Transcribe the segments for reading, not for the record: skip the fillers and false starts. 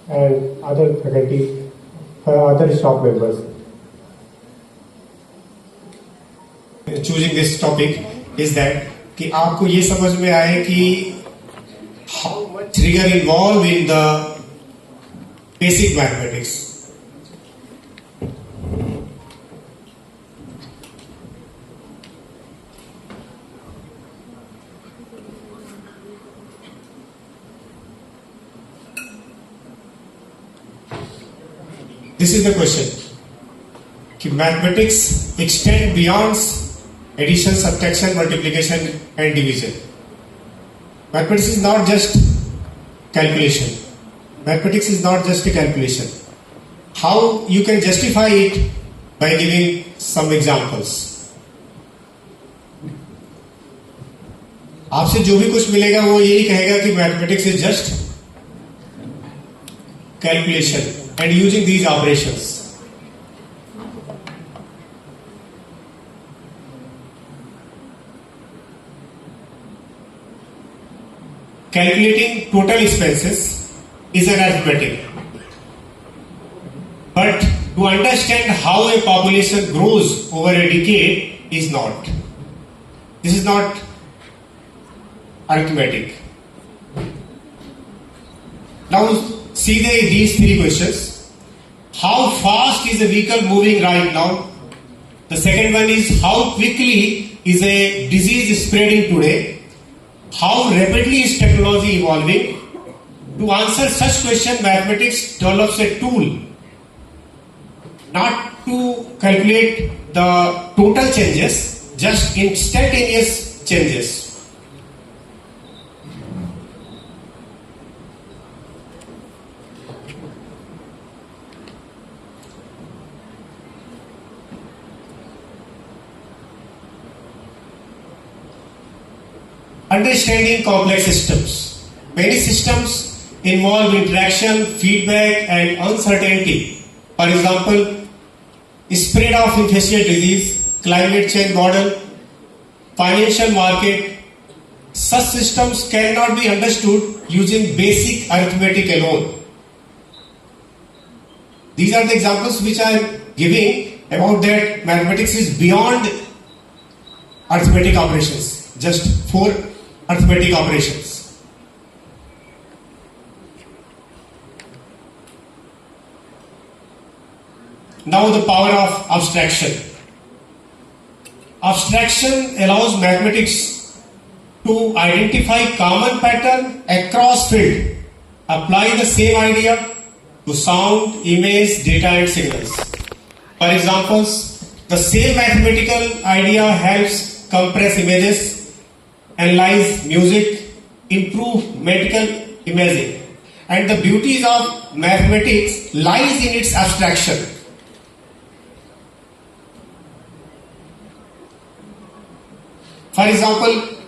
and other faculty, other staff members. Choosing this topic is that कि आपको ये समझ में आए कि how much rigor involved in the basic mathematics. This is the question कि mathematics extend beyond addition, subtraction, multiplication and division. Mathematics is not just calculation. Mathematics is not just a calculation. How you can justify it by giving some examples. आपसे जो भी कुछ मिलेगा वो यही कहेगा कि mathematics is just calculation and using these operations. Calculating total expenses is an arithmetic. But to understand how a population grows over a decade is not. This is not arithmetic. Now see these three questions. How fast is a vehicle moving right now? The second one is how quickly is a disease spreading today? How rapidly is technology evolving? To answer such question, mathematics develops a tool not to calculate the total changes, just instantaneous changes. Understanding complex systems. Many systems involve interaction, feedback and uncertainty. For example, spread of infectious disease, climate change model, financial market. Such systems cannot be understood using basic arithmetic alone. These are the examples which I am giving about that mathematics is beyond arithmetic operations, just for arithmetic operations. Now the power of abstraction. Abstraction allows mathematics to identify common pattern across field, apply the same idea to sound, image, data and signals. For examples, the same mathematical idea helps compress images, analyze music, improve medical imaging. And the beauties of mathematics lies in its abstraction. For example,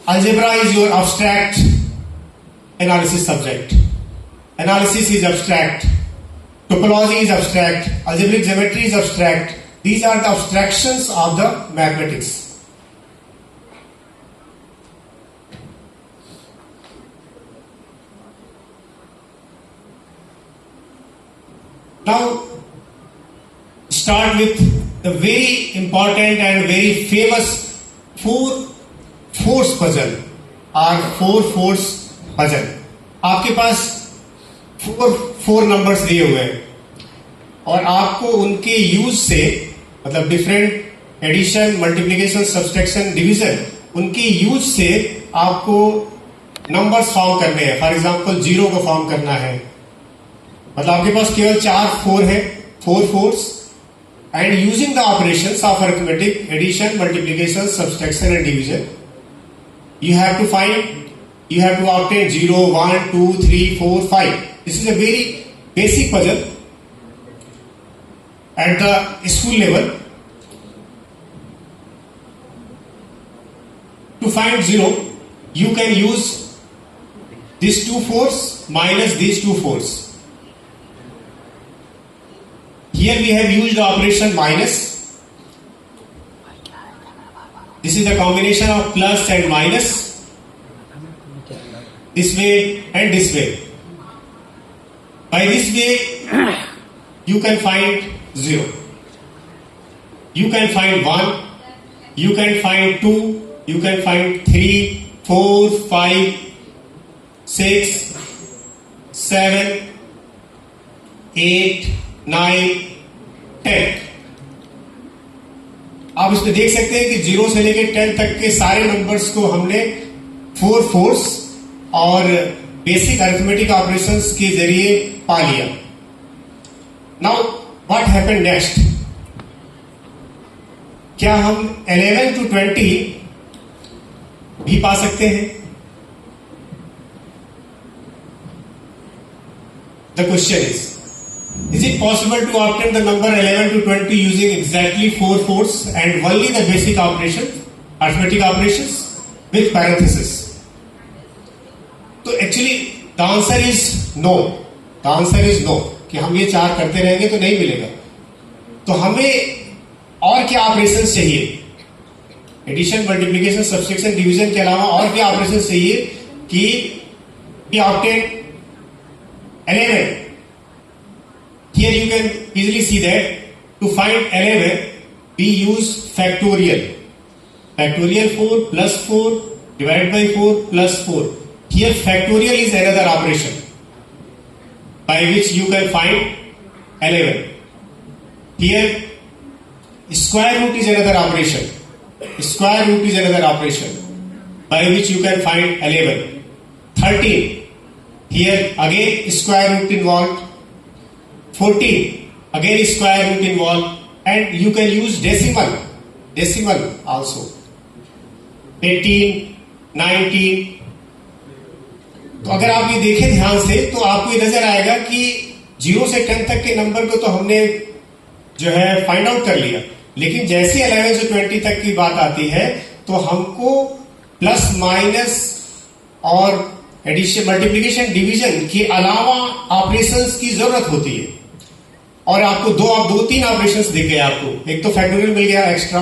algebra is your abstract analysis subject. Analysis is abstract. Topology is abstract. Algebraic geometry is abstract. These are the abstractions of the mathematics. Now, start with the very important and very famous four-force puzzle or four-force puzzle. आपके पास four numbers दिए हुए हैं और आपको उनके use से मतलब different addition, multiplication, subtraction, division, उनके यूज से आपको नंबर्स फॉर्म करने हैं. फॉर एग्जांपल 0 को फॉर्म करना है, मतलब आपके पास केवल 4 4 है, 4 4s. And using the operations of arithmetic, addition, multiplication, subtraction and division, you have to obtain 0, 1, 2, 3, 4, 5. This is a very basic puzzle at the school level. To find 0, you can use these 2 4s minus these 2 4s. Here we have used the operation minus. This is the combination of plus and minus. This way and this way. By this way, you can find 0. You can find 1. You can find 2. You can find 3, 4, 5, 6, 7, 8, 9, 10. आप इसमें देख सकते हैं कि 0 से लेकर 10 तक के सारे नंबर्स को हमने 4 फोर्स और बेसिक अरिथमेटिक ऑपरेशंस के जरिए पा लिया. Now what happened next? क्या हम 11 to 20 भी पा सकते हैं? The question is it possible to obtain the number 11 to 20 using exactly 4 fours and only the basic operations, arithmetic operations with parenthesis? तो actually the answer is no. The answer is no कि हम ये 4 करते रहेंगे तो नहीं मिलेगा. तो हमें और क्या ऑपरेशंस चाहिए? एडिशन, मल्टीप्लिकेशन, सब्सट्रैक्शन, डिवीजन के अलावा और क्या ऑपरेशंस चाहिए कि we obtain 11? Here you can easily see that to find 11 we use factorial. Factorial 4 plus 4 divided by 4 plus 4. Here factorial is another operation by which you can find 11. Here square root is another operation. Square root is another operation by which you can find 11. 13. Here again square root involved. 14. Again square root involved. And you can use decimal also. 18, 19. तो अगर आप ये देखें ध्यान से तो आपको ये नजर आएगा कि 0 से 10 तक के नंबर को तो हमने जो है फाइंड आउट कर लिया, लेकिन जैसे 11 से 20 तक की बात आती है तो हमको प्लस माइनस और एडिशन, मल्टीप्लिकेशन, डिवीजन के अलावा ऑपरेशंस की जरूरत होती है. और आपको दो तीन ऑपरेशंस दिख गए आपको. एक तो फैक्टोरियल मिल गया एक्स्ट्रा,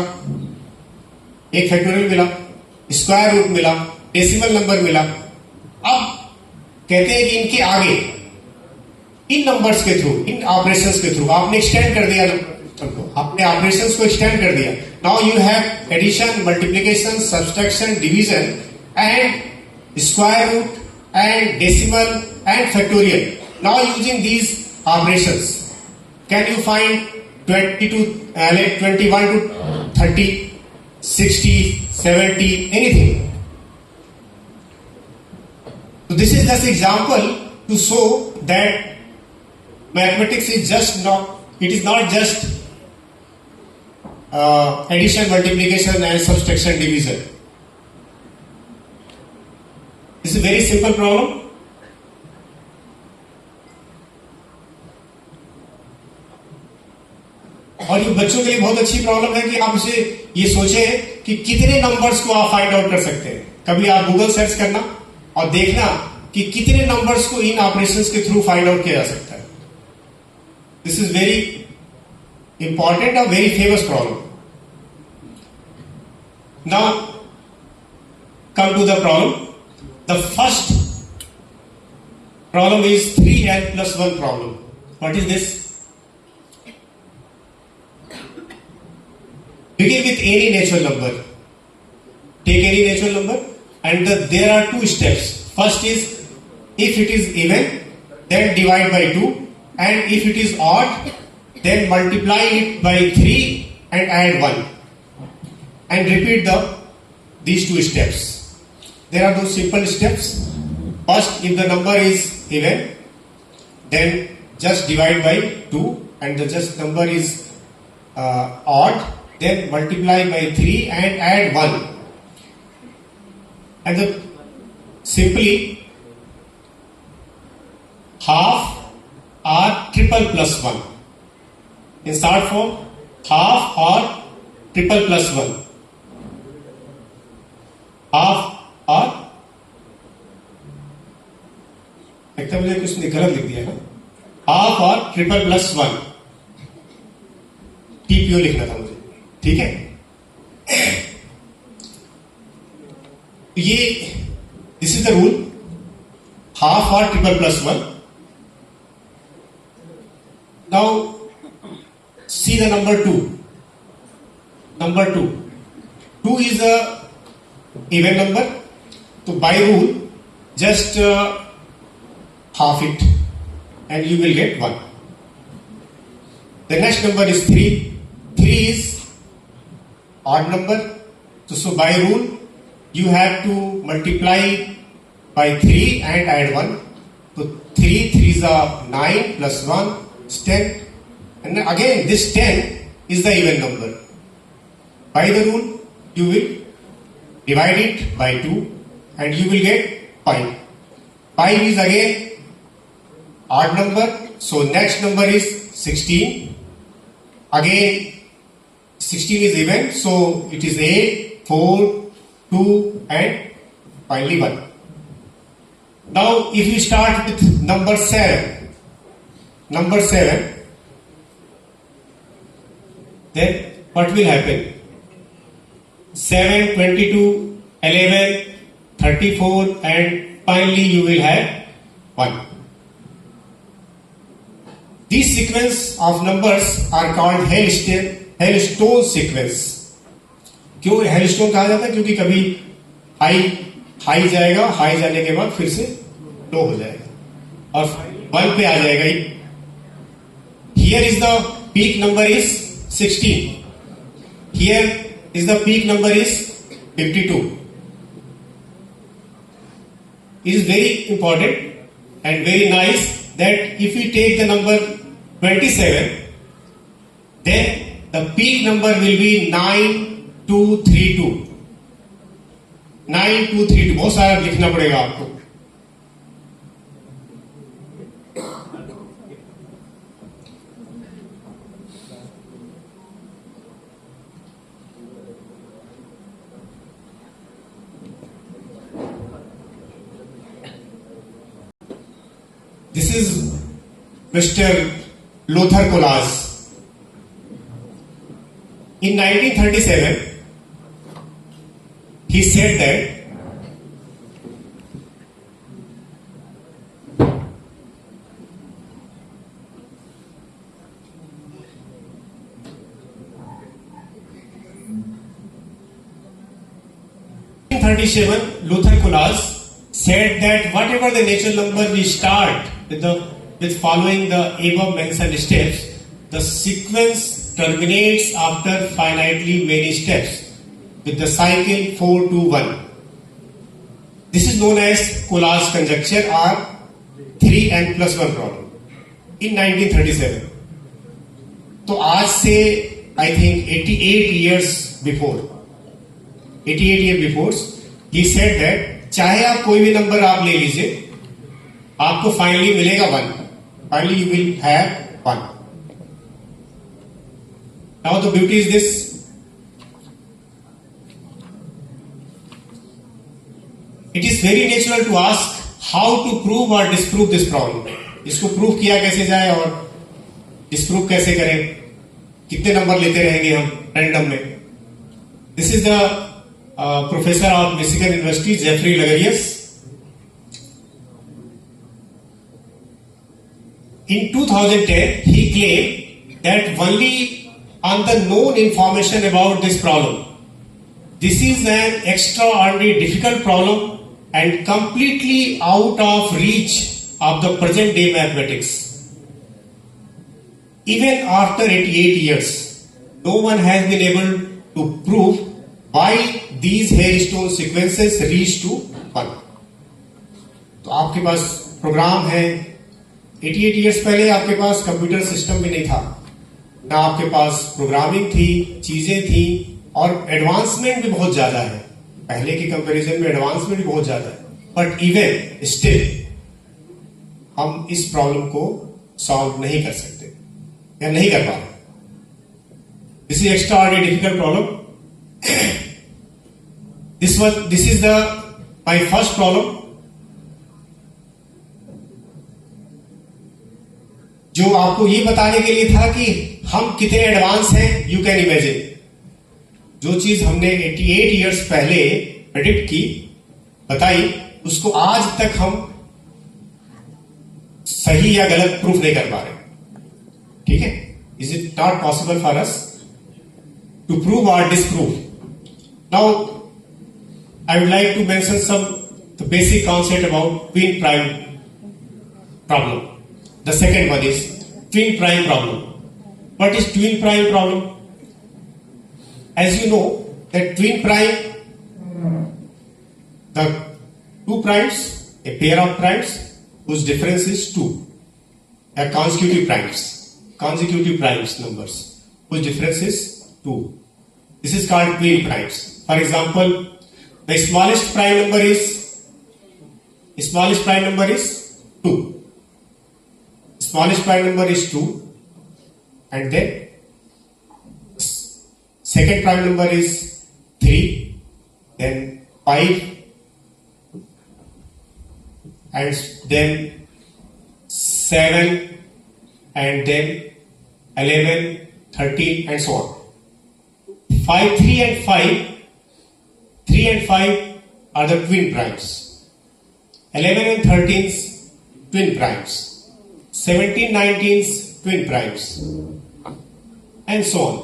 एक फैक्टोरियल मिला, स्क्वायर रूट मिला, डेसिमल नंबर मिला. अब कहते हैं कि इनके आगे इन नंबर्स के थ्रू, इन ऑपरेशंस के थ्रू आपने एक्सटेंड कर दिया नंबर को, आपने ऑपरेशंस को एक्सटेंड कर दिया. Now you have addition, multiplication, subtraction, division and square root and decimal and factorial. Now using these operations, can you find 20 to 21 to 30, 60, 70, anything? So this is just example to show that mathematics is just not, it is not just addition, multiplication and subtraction, division. This is a very simple problem. और ये बच्चों के लिए बहुत अच्छी problem है कि आप इसे ये सोचें कि कितने नंबर्स को आप फाइंड आउट कर सकते हैं. कभी आप गूगल सर्च करना और देखना कि कितने नंबर्स को इन ऑपरेशंस के थ्रू फाइंड आउट किया जा सकता है. दिस इज वेरी इंपॉर्टेंट और very famous problem. Now come to the problem. The first problem is 3n plus 1 problem. What is this? Begin with any natural number. Take any natural number and there are 2 steps. First is if it is even, then divide by 2, and if it is odd, then multiply it by 3 and add 1, and repeat these 2 steps. There are those simple steps. First, if the number is even, then just divide by 2, and the just number is odd, then multiply by 3 and add 1. And simply half or triple plus 1. In short form, half or triple plus 1. Half और लगता है मुझे कुछ गलत लिख दिया ना. Half और ट्रिपल प्लस 1 TPO लिखना था मुझे. ठीक है, ये this is the rule. Half और triple plus 1 Now see the number 2. Number 2. 2 is a even number. So by rule, just half it and you will get 1. The next number is 3. 3 is odd number. So by rule, you have to multiply by 3 and add 1. So 3 3s are 9 plus 1 is 10. And again this 10 is the even number. By the rule, you will divide it by 2 and you will get 5. 5 is again odd number. So next number is 16. Again 16 is even. So it is 8, 4, 2 and finally 1. Now if you start with number 7. Number 7. Then what will happen? 7, 22, 11, 34 and finally you will have 1. These sequence of numbers are called Hailstone sequence. क्यों Hailstone कहा जाता है? क्योंकि कभी high जाएगा, high जाने के बाद फिर से लो हो जाएगा और 1 पे आ जाएगा. Here is the peak number is 16. Here is the peak number is 52. It is very important and very nice that if we take the number 27, then the peak number will be 9232. 9232. बहुत सारा लिखना पड़ेगा आपको. This is Mr. Lothar Koolhaas. In 1937, he said that Lothar Koolhaas said that whatever the natural number we start with following the above mentioned steps, the sequence terminates after finitely many steps with the cycle 4 to 1. This is known as Koolhaas conjecture or 3n plus 1 problem in 1937. तो आज से I think 88 years before, he said that चाहे आप कोई भी number आप ले लीजिए, आपको फाइनली मिलेगा 1. Finally you will have 1. Now the beauty is this. It is very natural to ask how to prove or disprove this problem. इसको प्रूव किया कैसे जाए और डिस्प्रूव कैसे करें, कितने नंबर लेते रहेंगे हम रैंडम में. This is the professor of Michigan university Jeffrey Lagarias. In 2010, he claimed that only on the known information about this problem, this is an extraordinarily difficult problem and completely out of reach of the present day mathematics. Even after 88 years, no one has been able to prove why these Hailstone sequences reach to 1. तो आपके पास programme है. 88 years पहले आपके पास computer system भी नहीं था, ना आपके पास प्रोग्रामिंग थी, चीजें थी और एडवांसमेंट भी बहुत ज्यादा है. पहले के कंपैरिजन में एडवांसमेंट भी बहुत ज्यादा है. बट इवन स्टिल हम इस प्रॉब्लम को सॉल्व नहीं कर सकते या नहीं कर पा रहे. This is extraordinary difficult problem. This is the my first problem जो आपको ये बताने के लिए था कि हम कितने एडवांस हैं. यू कैन इमेजिन, जो चीज हमने 88 इयर्स पहले प्रेडिक्ट की, बताई, उसको आज तक हम सही या गलत प्रूफ नहीं कर पा रहे. ठीक है? Is it not possible for us to prove or disprove? Now, I would like to mention the basic concept about twin prime problem. The second one is twin prime problem. What is twin prime problem? As you know, that twin prime, the two primes, a pair of primes whose difference is 2, are consecutive primes numbers whose difference is 2. This is called twin primes. For example, the smallest prime number is 2. Smallest prime number is 2, and then second prime number is 3, then 5, and then 7, and then 11, 13, and so on. 3 and 5 are the twin primes. 11 and 13's twin primes. 17, 19's twin primes, and so on.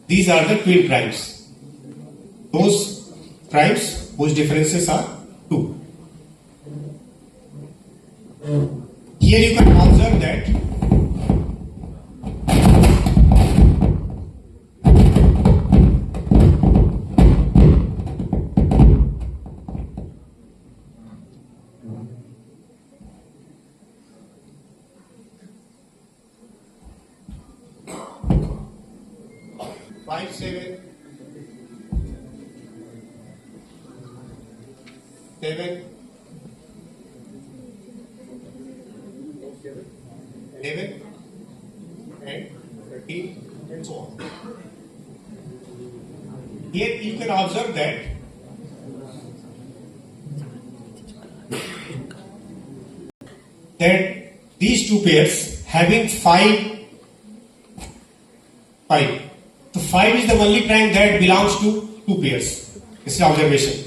These are the twin primes. Those primes whose differences are 2. Here you can observe that five, 7, 7, 11, and 13, and so on. Here you can observe that these two pairs having 5. So 5 is the only prime that belongs to two pairs. This is observation.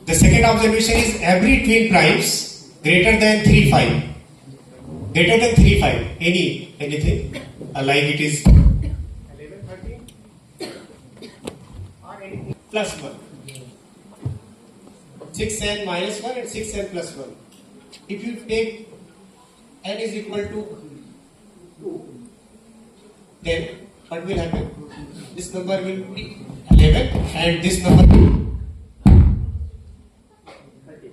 The second observation is every twin primes greater than 3, 5. Greater than 3, 5. Anything like it is 11, 13 or anything plus 1. 6 n minus 1 and 6 n plus 1. If you take n is equal to 2, then what will happen? This number will be 11 and this number will be 13.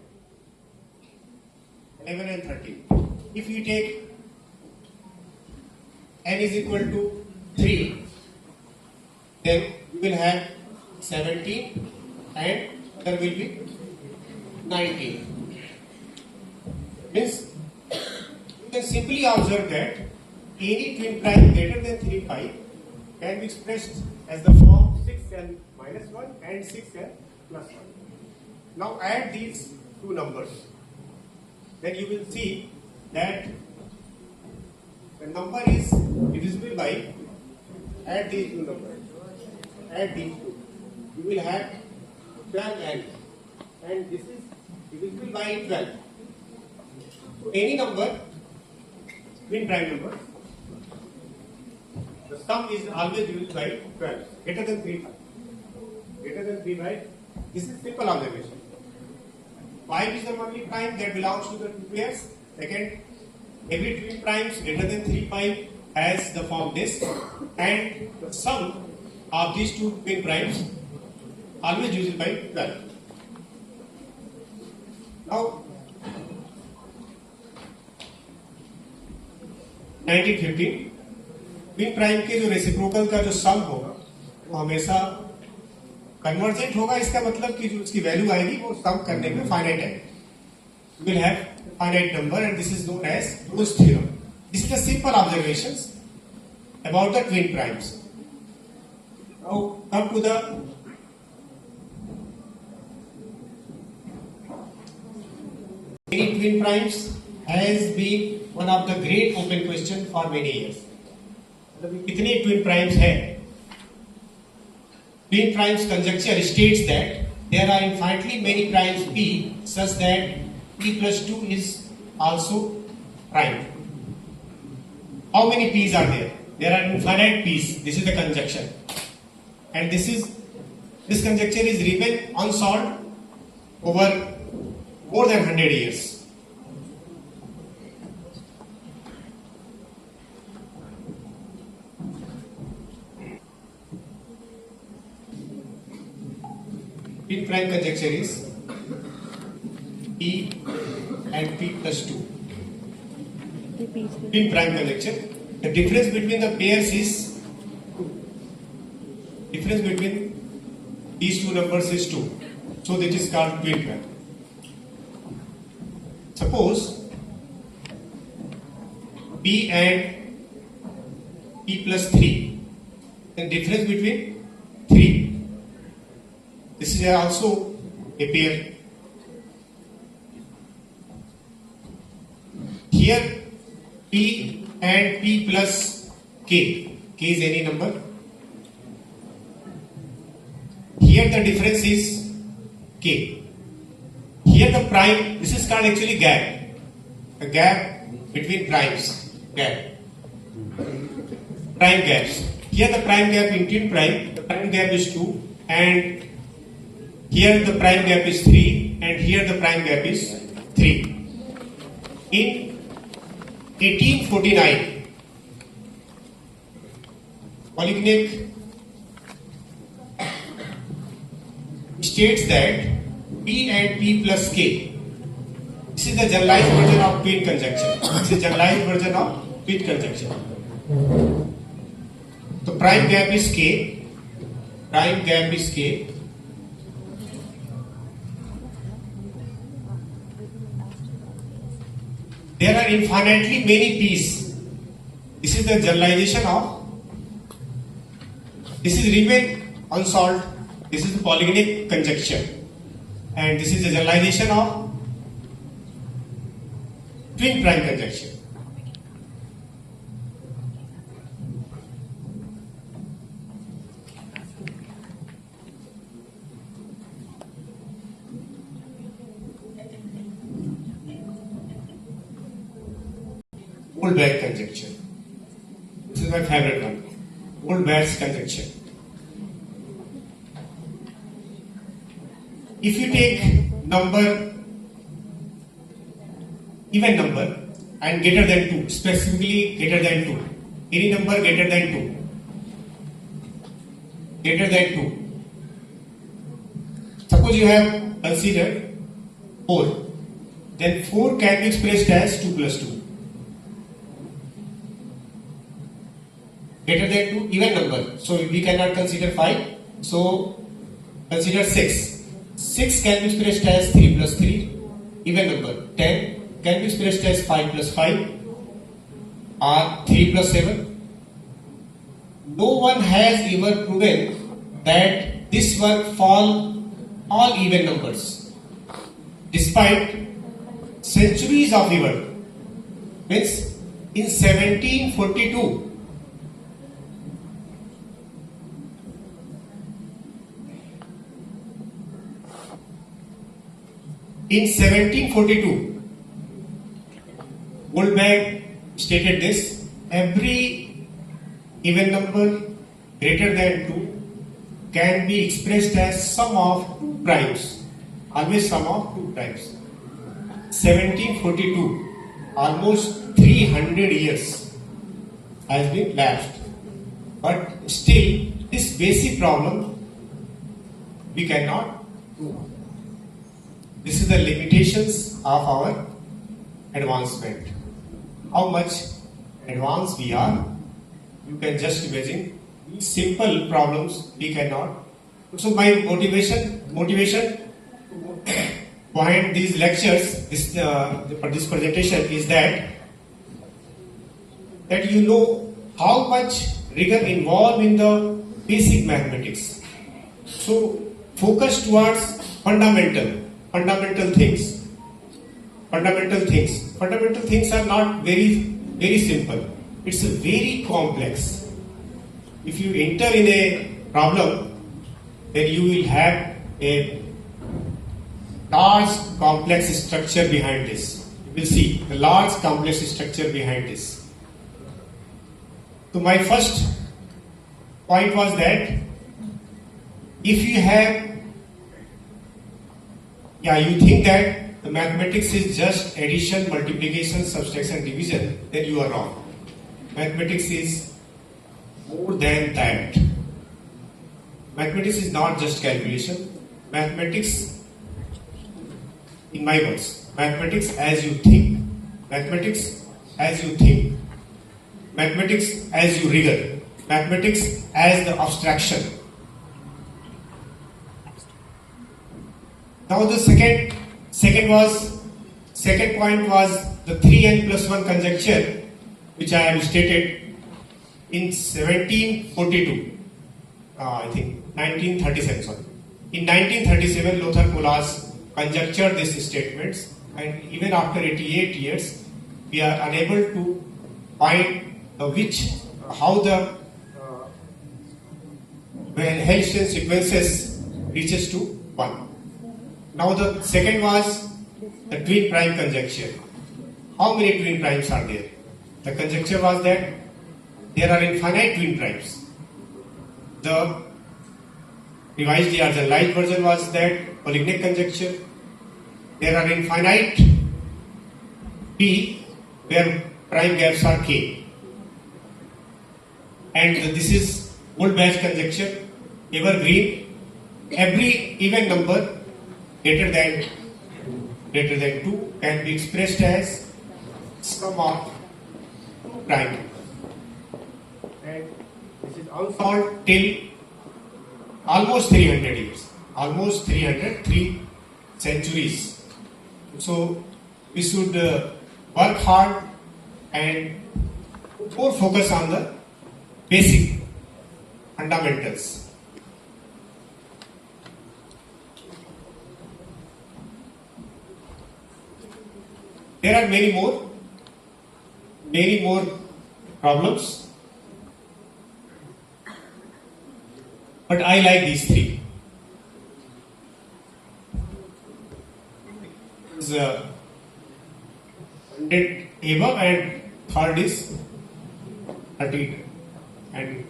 11 and 13. If you take n is equal to 3, then you will have 17 and there will be 19. Means you can simply observe that any twin prime greater than 3, 5 can be expressed as the form 6n minus 1 and 6n plus 1. Now add these two numbers. Then you will see that the number is divisible by, add these two numbers, add these two. You will have 12n and this is divisible by 12. So any number, twin prime number, the sum is always divisible by 12, greater than 3, 5. Greater than 3, 5. This is simple observation. 5 is the only prime that belongs to the two pairs. Second, every twin primes greater than 3, 5 has the form this, and the sum of these two twin primes always divisible by 12. Now, 1915 twin prime के जो reciprocal का जो सम होगा वो हमेशा convergent होगा. इसका मतलब कि जो उसकी वैल्यू आएगी वो सम करने में फाइनाइट है. You will have finite number and this is known as Rolle's theorem. This is the simple observations about the twin primes. Now come to the many twin primes has been one of the great open question for many years. मतलब कितने twin primes हैं? Twin primes conjecture states that there are infinitely many primes P such that P plus 2 is also prime. How many p's are there? There are infinite p's. This is the conjunction, and this conjunction is remain unsolved over more than 100 years. P prime conjecture is P and P plus 2. P prime conjecture. The difference between the pairs is these two numbers is 2. So that is called twin prime. Suppose P and P plus 3. The difference between 3. This is also a pair. Here P and P plus K. K is any number. Here the difference is K. Here the prime, this is called actually gap. A gap between primes. Gap. Prime gaps. Here the prime gap in twin prime, the prime gap is 2, and here the prime gap is 3, and here the prime gap is 3. In 1849, Polygenik states that P and P plus K. This is the generalized version of twin conjunction. This is generalized version of twin conjunction. The prime gap is K. Prime gap is K. There are infinitely many P's. This is the generalization of. This is remain unsolved. This is the Polygenik conjecture, and this is the generalization of twin prime conjecture. Goldbach conjecture. This is my favorite one. Goldbach's conjecture. If you take number, even number, and greater than 2, specifically greater than 2, any number greater than 2, greater than 2. Suppose you have considered 4, then 4 can be expressed as 2 plus 2. Greater than 2, even number. So we cannot consider 5. So consider 6. 6 can be expressed as 3 plus 3, even number. 10 can be expressed as 5 plus 5 or 3 plus 7. No one has ever proven that this work fall all even numbers, despite centuries of effort. Means in 1742, in 1742, Goldbach stated this: every even number greater than 2 can be expressed as sum of 2 primes, always sum of 2 primes. 1742, almost 300 years has been lapsed, but still this basic problem we cannot do. This is the limitations of our advancement. How much advanced we are, you can just imagine. Simple problems we cannot. So my motivation behind these lectures, this presentation is that you know how much rigor involved in the basic mathematics. So focus towards fundamental things. Fundamental things are not very simple. It's very complex. If you enter in a problem, then you will have a large complex structure behind this. we'll see the large complex structure behind this. So my first point was that if you have, you think that the mathematics is just addition, multiplication, subtraction, division, then you are wrong. Mathematics is more than that. Mathematics is not just calculation. Mathematics, in my words, mathematics as you think, mathematics as you think, mathematics as you rigor, mathematics as the abstraction. Now the second point was the 3n plus 1 conjecture, which I have stated in 1742. I think 1937. Sorry, in 1937, Lothar Koolhaas conjectured these statements, and even after 88 years, we are unable to find how the Hessian sequences reaches to 1. Now the second was the twin prime conjecture. How many twin primes are there? The conjecture was that there are infinite twin primes. The revised, the generalized version was that Polignac conjecture. There are infinite P where prime gaps are K. And this is Goldbach conjecture, evergreen. Every even number greater than 2 can be expressed as sum of prime. And this is unsolved till almost 300 years, almost 303 centuries. So we should work hard and more focus on the basic fundamentals. There are many more problems, but I like these three. Is 100 above, and third is 30. And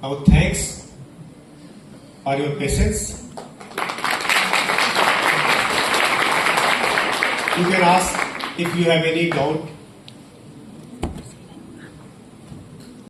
now thanks for your patience. You can ask if you have any doubt